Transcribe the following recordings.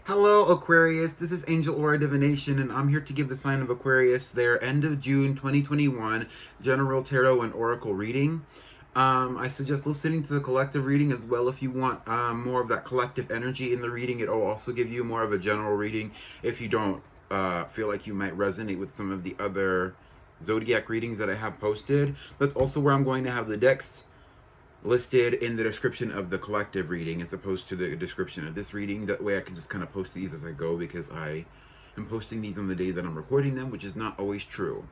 Hello, Aquarius. This is Angel Aura Divination, and I'm here to give the sign of Aquarius their end of June 2021 General Tarot and Oracle reading. I suggest listening to the collective reading as well if you want more of that collective energy in the reading. It'll also give you more of a general reading if you don't feel like you might resonate with some of the other zodiac readings that I have posted. That's also where I'm going to have the decks listed in the description of the collective reading as opposed to the description of this reading. That way I can just kind of post these as I go, because I am posting these on the day that I'm recording them, which is not always true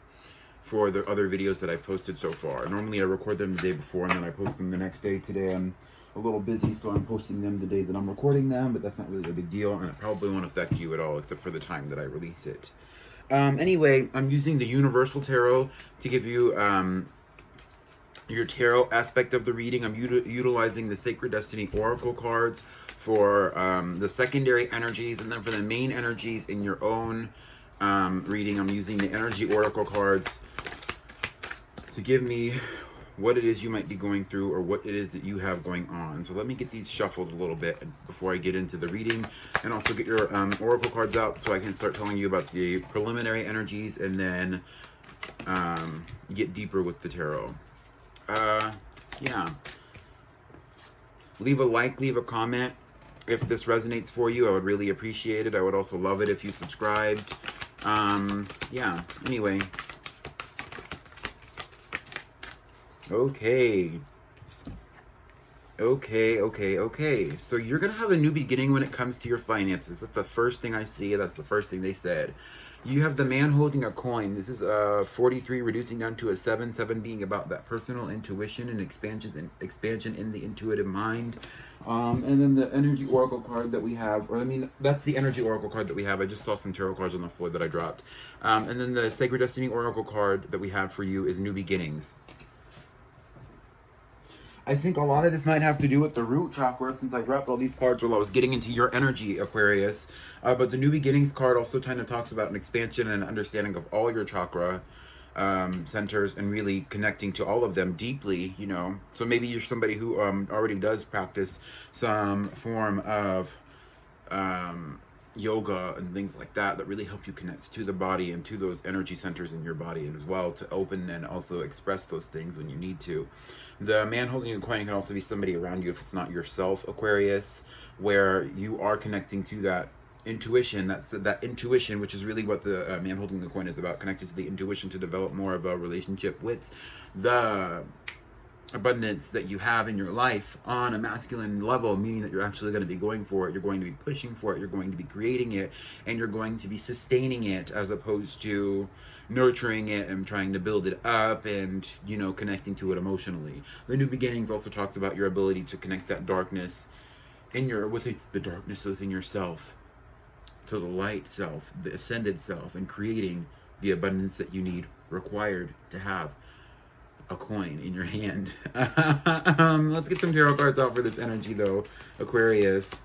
for the other videos that I've posted so far. Normally I record them the day before and then I post them the next day. Today I'm a little busy, so I'm posting them the day that I'm recording them, but that's not really a big deal, and it probably won't affect you at all except for the time that I release it. Anyway, I'm using the Universal Tarot to give you your tarot aspect of the reading. I'm utilizing the Sacred Destiny Oracle cards for the secondary energies, and then for the main energies in your own reading, I'm using the Energy Oracle cards to give me what it is you might be going through or what it is that you have going on. So let me get these shuffled a little bit before I get into the reading, and also get your Oracle cards out so I can start telling you about the preliminary energies and then get deeper with the tarot. Yeah. Leave a like, leave a comment if this resonates for you. I would really appreciate it. I would also love it if you subscribed. Yeah, anyway. Okay. So you're going to have a new beginning when it comes to your finances. That's the first thing I see. That's the first thing they said. You have the man holding a coin. This is 43 reducing down to a 7. 7 being about that personal intuition and expansion in the intuitive mind. And then the energy oracle card that we have, or I mean, that's the energy oracle card that we have. I just saw some tarot cards on the floor that I dropped. And then the Sacred Destiny oracle card that we have for you is new beginnings. I think a lot of this might have to do with the root chakra, since I dropped all these cards while I was getting into your energy, Aquarius. But the New Beginnings card also kind of talks about an expansion and understanding of all your chakra centers, and really connecting to all of them deeply, you know. So maybe you're somebody who already does practice some form of yoga and things like that that really help you connect to the body and to those energy centers in your body as well, to open and also express those things when you need to. The man holding a coin can also be somebody around you if it's not yourself, Aquarius, where you are connecting to that intuition. That's that intuition, which is really what the man holding the coin is about, connected to the intuition to develop more of a relationship with the abundance that you have in your life on a masculine level, meaning that you're actually going to be going for it, you're going to be pushing for it, you're going to be creating it, and you're going to be sustaining it, as opposed to nurturing it and trying to build it up and, you know, connecting to it emotionally. The New Beginnings also talks about your ability to connect that darkness in your the darkness within yourself to the light self, the ascended self, and creating the abundance that you need, required to have a coin in your hand. Let's get some tarot cards out for this energy though, Aquarius.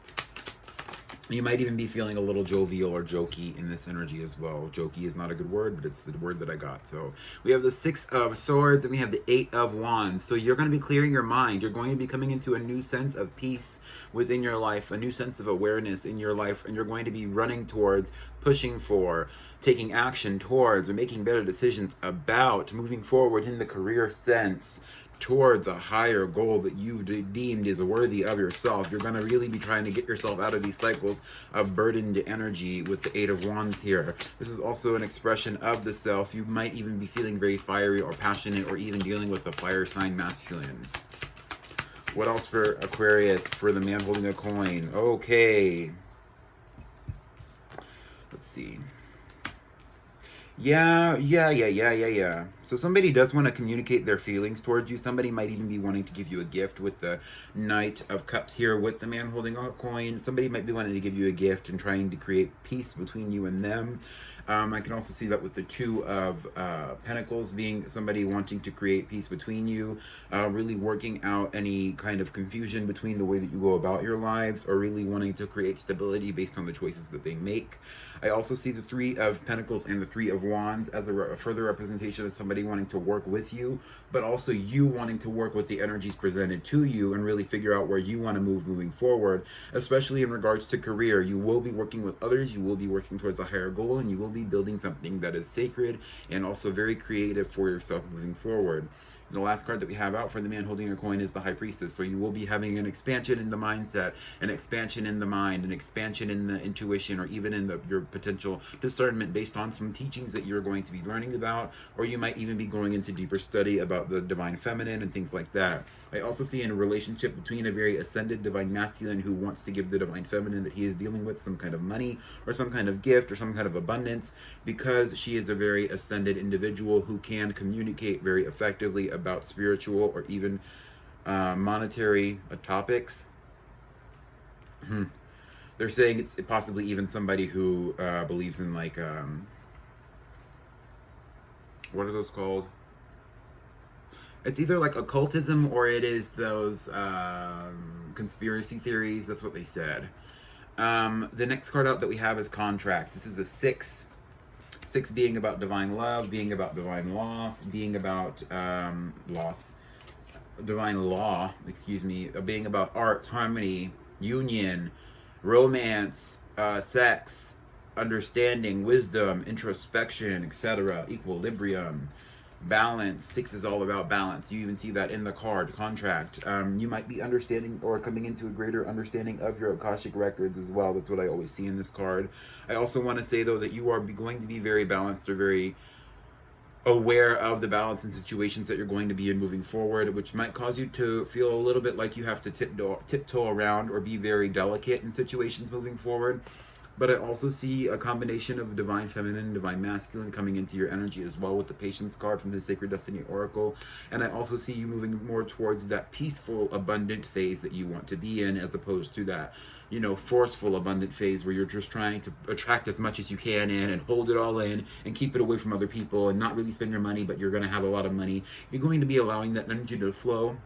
You might even be feeling a little jovial or jokey in this energy as well. Jokey is not a good word, but it's the word that I got. So we have the 6 of Swords and we have the 8 of Wands. So you're going to be clearing your mind. You're going to be coming into a new sense of peace within your life, a new sense of awareness in your life, and you're going to be running towards, pushing for, taking action towards, or making better decisions about moving forward in the career sense towards a higher goal that you deemed is worthy of yourself. You're going to really be trying to get yourself out of these cycles of burdened energy with the 8 of Wands here. This is also an expression of the self. You might even be feeling very fiery or passionate, or even dealing with the fire sign masculine. What else for Aquarius, for the man holding a coin? Okay. Let's see. Yeah. So somebody does want to communicate their feelings towards you. Somebody might even be wanting to give you a gift with the Knight of Cups here with the man holding a coin. Somebody might be wanting to give you a gift and trying to create peace between you and them. I can also see that with the 2 of Pentacles being somebody wanting to create peace between you, really working out any kind of confusion between the way that you go about your lives, or really wanting to create stability based on the choices that they make. I also see the 3 of Pentacles and the 3 of Wands as a further representation of somebody somebody wanting to work with you, but also you wanting to work with the energies presented to you and really figure out where you want to move moving forward, especially in regards to career. You will be working with others, you will be working towards a higher goal, and you will be building something that is sacred and also very creative for yourself moving forward. The last card that we have out for the man holding a coin is the High Priestess. So you will be having an expansion in the mindset, an expansion in the mind, an expansion in the intuition, or even in your potential discernment based on some teachings that you're going to be learning about, or you might even be going into deeper study about the divine feminine and things like that. I also see in a relationship between a very ascended divine masculine who wants to give the divine feminine that he is dealing with some kind of money or some kind of gift or some kind of abundance, because she is a very ascended individual who can communicate very effectively about spiritual or even monetary topics. They're saying it's possibly even somebody who believes in like what are those called? It's either like occultism or it is those conspiracy theories. That's what they said. The next card out that we have is Contract. This is a 6. 6 being about divine love, being about divine loss, being about divine law, excuse me, being about arts, harmony, union, romance, sex, understanding, wisdom, introspection, etc., equilibrium, balance. 6 is all about balance. You even see that in the card Contract. You might be understanding or coming into a greater understanding of your Akashic records as well. That's what I always see in this card. I also want to say though that you are going to be very balanced or very aware of the balance and situations that you're going to be in moving forward, which might cause you to feel a little bit like you have to tiptoe around or be very delicate in situations moving forward. But I also see a combination of divine feminine and divine masculine coming into your energy as well with the Patience card from the Sacred Destiny Oracle. And I also see you moving more towards that peaceful, abundant phase that you want to be in, as opposed to that, you know, forceful, abundant phase where you're just trying to attract as much as you can in and hold it all in and keep it away from other people and not really spend your money, but you're going to have a lot of money. You're going to be allowing that energy to flow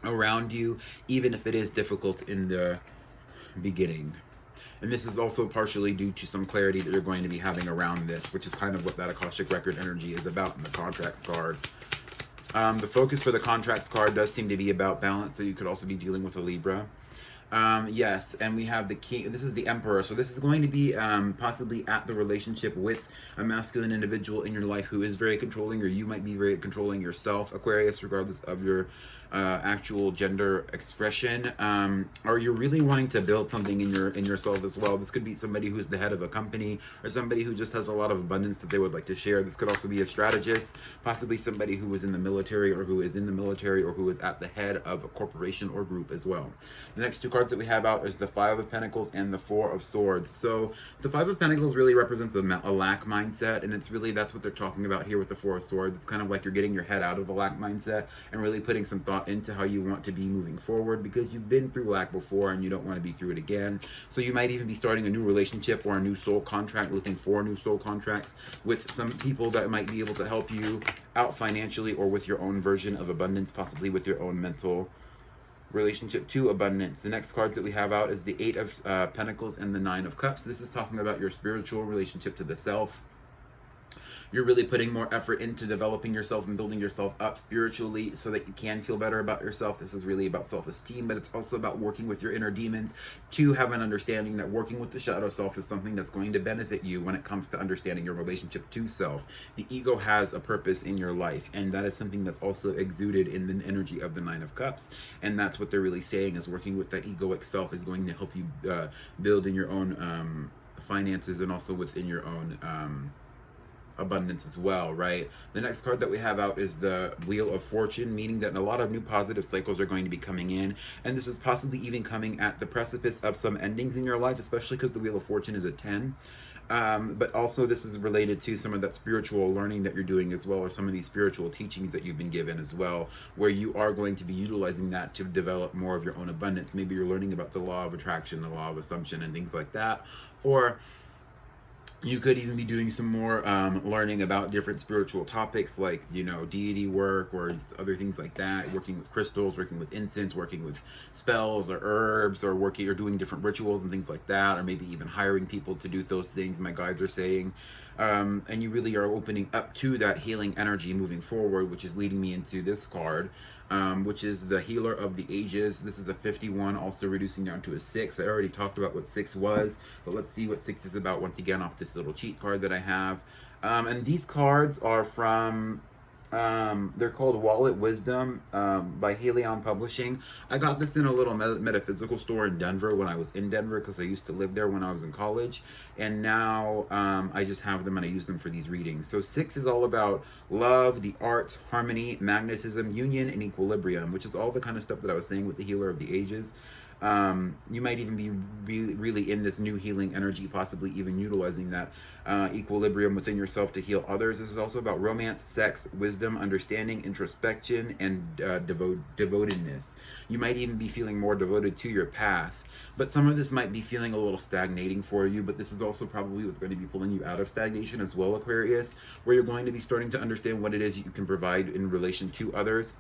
around you, even if it is difficult in the beginning. And this is also partially due to some clarity that you're going to be having around this, which is kind of what that Akashic Record energy is about in the Contracts card. The focus for the Contracts card does seem to be about balance, so you could also be dealing with a Libra. Yes, and we have the King. This is the Emperor, so this is going to be possibly at the relationship with a masculine individual in your life who is very controlling, or you might be very controlling yourself, Aquarius, regardless of your actual gender expression, or you're really wanting to build something in yourself as well. This could be somebody who's the head of a company, or somebody who just has a lot of abundance that they would like to share. This could also be a strategist, possibly somebody who was in the military, or who is in the military, or who is at the head of a corporation or group as well. The next 2 cards that we have out is the 5 of Pentacles and the 4 of Swords. So the 5 of Pentacles really represents a lack mindset, and it's really, that's what they're talking about here with the 4 of Swords. It's kind of like you're getting your head out of a lack mindset and really putting some thought into how you want to be moving forward, because you've been through lack before and you don't want to be through it again. So you might even be starting a new relationship or a new soul contract, looking for new soul contracts with some people that might be able to help you out financially, or with your own version of abundance, possibly with your own mental relationship to abundance. The next cards that we have out is the 8 of Pentacles and the 9 of Cups. This is talking about your spiritual relationship to the self. You're really putting more effort into developing yourself and building yourself up spiritually so that you can feel better about yourself. This is really about self-esteem, but it's also about working with your inner demons to have an understanding that working with the shadow self is something that's going to benefit you when it comes to understanding your relationship to self. The ego has a purpose in your life, and that is something that's also exuded in the energy of the 9 of Cups. And that's what they're really saying, is working with that egoic self is going to help you build in your own finances, and also within your own abundance as well, right? The next card that we have out is the Wheel of Fortune, meaning that a lot of new positive cycles are going to be coming in, and this is possibly even coming at the precipice of some endings in your life, especially because the Wheel of Fortune is a 10. But also this is related to some of that spiritual learning that you're doing as well, or some of these spiritual teachings that you've been given as well, where you are going to be utilizing that to develop more of your own abundance. Maybe you're learning about the law of attraction, the law of assumption, and things like that, or you could even be doing some more learning about different spiritual topics, like, you know, deity work or other things like that, working with crystals, working with incense, working with spells or herbs, or working or doing different rituals and things like that, or maybe even hiring people to do those things, my guides are saying. And you really are opening up to that healing energy moving forward, which is leading me into this card, which is the Healer of the Ages. This is a 51, also reducing down to a 6. I already talked about what 6 was, but let's see what 6 is about once again off this little cheat card that I have. And these cards are from, they're called Wallet Wisdom by Helion Publishing. I got this in a little metaphysical store in Denver when I was in Denver, because I used to live there when I was in college. And now I just have them and I use them for these readings. So 6 is all about love, the arts, harmony, magnetism, union, and equilibrium, which is all the kind of stuff that I was saying with the Healer of the Ages. You might even be really in this new healing energy, possibly even utilizing that equilibrium within yourself to heal others. This is also about romance, sex, wisdom, understanding, introspection, and devotedness. You might even be feeling more devoted to your path, but some of this might be feeling a little stagnating for you. But this is also probably what's going to be pulling you out of stagnation as well, Aquarius, where you're going to be starting to understand what it is you can provide in relation to others,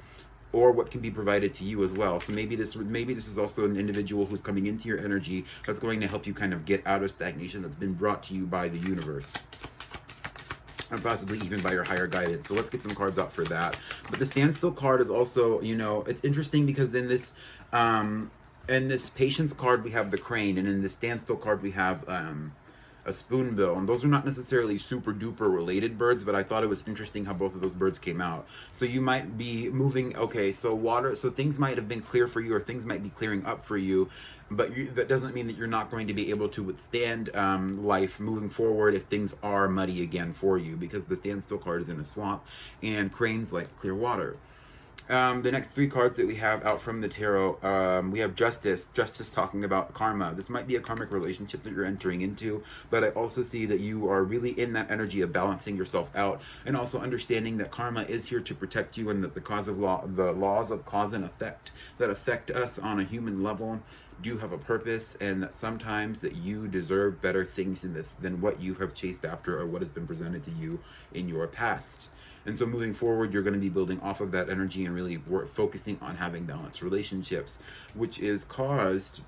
or what can be provided to you as well. So maybe this is also an individual who's coming into your energy that's going to help you kind of get out of stagnation that's been brought to you by the universe, and possibly even by your higher guidance. So let's get some cards out for that. But the standstill card is also, you know, it's interesting because in this patience card we have the crane, and in the standstill card we have a spoonbill, and those are not necessarily super duper related birds, but I thought it was interesting how both of those birds came out. So you might be moving, okay, so things might have been clear for you, or things might be clearing up for you, but that doesn't mean that you're not going to be able to withstand life moving forward if things are muddy again for you, because the standstill card is in a swamp, and cranes like clear water. The next 3 cards that we have out from the tarot, we have Justice talking about karma. This might be a karmic relationship that you're entering into, but I also see that you are really in that energy of balancing yourself out, and also understanding that karma is here to protect you, and that the laws of cause and effect that affect us on a human level do have a purpose, and that sometimes that you deserve better things than what you have chased after, or what has been presented to you in your past. And so moving forward, you're going to be building off of that energy and really focusing on having balanced relationships, which is caused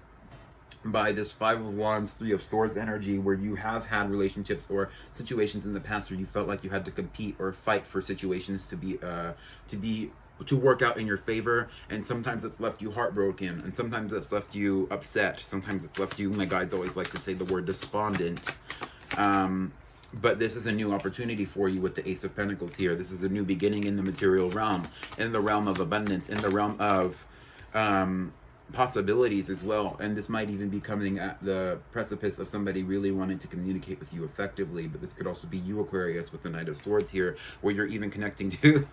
by this 5 of Wands, 3 of Swords energy, where you have had relationships or situations in the past where you felt like you had to compete or fight for situations to work out in your favor, and sometimes it's left you heartbroken, and sometimes it's left you upset, sometimes it's left you, my guides always like to say the word despondent. But this is a new opportunity for you with the Ace of Pentacles here. This is a new beginning in the material realm, in the realm of abundance, in the realm of possibilities as well. And this might even be coming at the precipice of somebody really wanting to communicate with you effectively. But this could also be you, Aquarius, with the Knight of Swords here, where you're even connecting to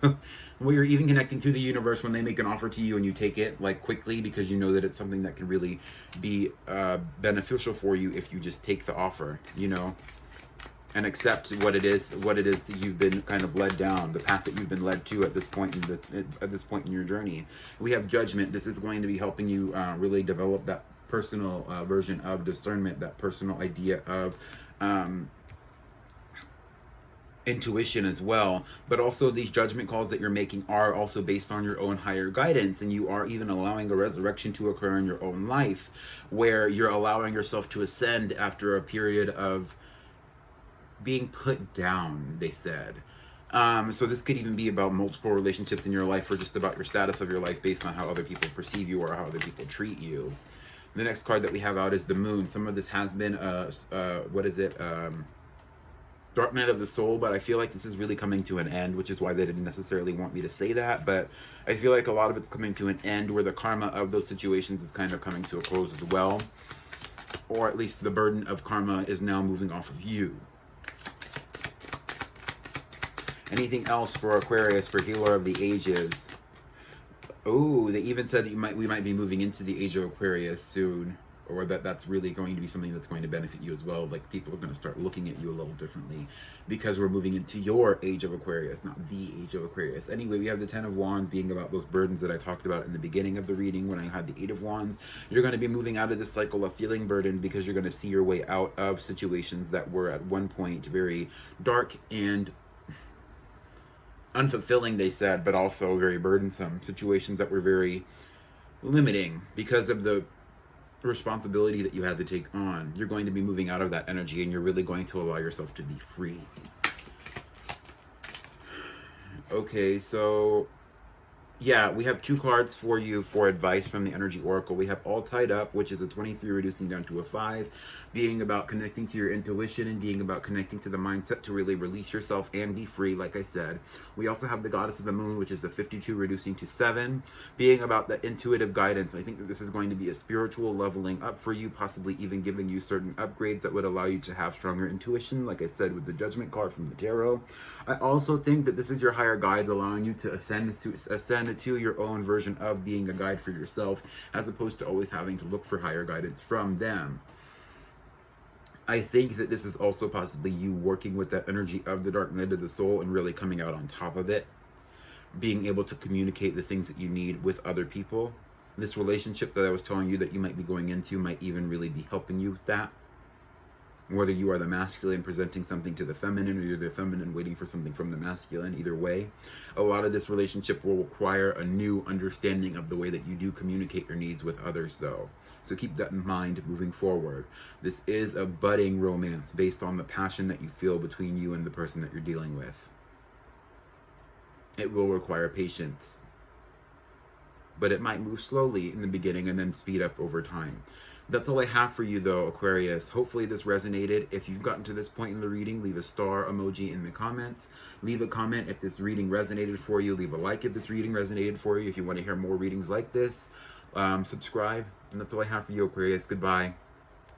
the universe when they make an offer to you, and you take it like quickly, because you know that it's something that can really be beneficial for you if you just take the offer, you know, and accept what it is that you've been kind of led down, the path that you've been led to at this point in your journey. We have Judgment. This is going to be helping you really develop that personal version of discernment, that personal idea of intuition as well. But also, these judgment calls that you're making are also based on your own higher guidance, and you are even allowing a resurrection to occur in your own life, where you're allowing yourself to ascend after a period of being put down, they said. So this could even be about multiple relationships in your life, or just about your status of your life based on how other people perceive you or how other people treat you. The next card that we have out is the Moon. Some of this has been Dark Night of the Soul, but I feel like this is really coming to an end, which is why they didn't necessarily want me to say that. But I feel like a lot of it's coming to an end, where the karma of those situations is kind of coming to a close as well, or at least the burden of karma is now moving off of you. Anything else for Aquarius for Healer of the Ages? Oh, they even said that we might be moving into the age of Aquarius soon, or that's really going to be something that's going to benefit you as well. Like, people are going to start looking at you a little differently, because we're moving into your age of Aquarius, not the age of Aquarius. Anyway, we have the 10 of Wands being about those burdens that I talked about in the beginning of the reading when I had the 8 of Wands. You're going to be moving out of this cycle of feeling burdened, because you're going to see your way out of situations that were at one point very dark and unfulfilling, they said, but also very burdensome. Situations that were very limiting because of the responsibility that you had to take on. You're going to be moving out of that energy, and you're really going to allow yourself to be free. Okay, so yeah, we have 2 cards for you for advice from the Energy Oracle. We have All Tied Up, which is a 23 reducing down to a 5, being about connecting to your intuition and being about connecting to the mindset to really release yourself and be free, like I said. We also have the Goddess of the Moon, which is a 52 reducing to 7, being about the intuitive guidance. I think that this is going to be a spiritual leveling up for you, possibly even giving you certain upgrades that would allow you to have stronger intuition, like I said with the Judgment card from the Tarot. I also think that this is your higher guides allowing you to ascend to your own version of being a guide for yourself, as opposed to always having to look for higher guidance from them. I think that this is also possibly you working with that energy of the dark night of the soul and really coming out on top of it, being able to communicate the things that you need with other people. This relationship that I was telling you that you might be going into might even really be helping you with that. Whether you are the masculine presenting something to the feminine, or you're the feminine waiting for something from the masculine, either way, a lot of this relationship will require a new understanding of the way that you do communicate your needs with others, though. So keep that in mind moving forward. This is a budding romance based on the passion that you feel between you and the person that you're dealing with. It will require patience, but it might move slowly in the beginning and then speed up over time. That's all I have for you, though, Aquarius. Hopefully this resonated. If you've gotten to this point in the reading, leave a star emoji in the comments. Leave a comment if this reading resonated for you. Leave a like if this reading resonated for you. If you want to hear more readings like this, subscribe. And that's all I have for you, Aquarius. Goodbye.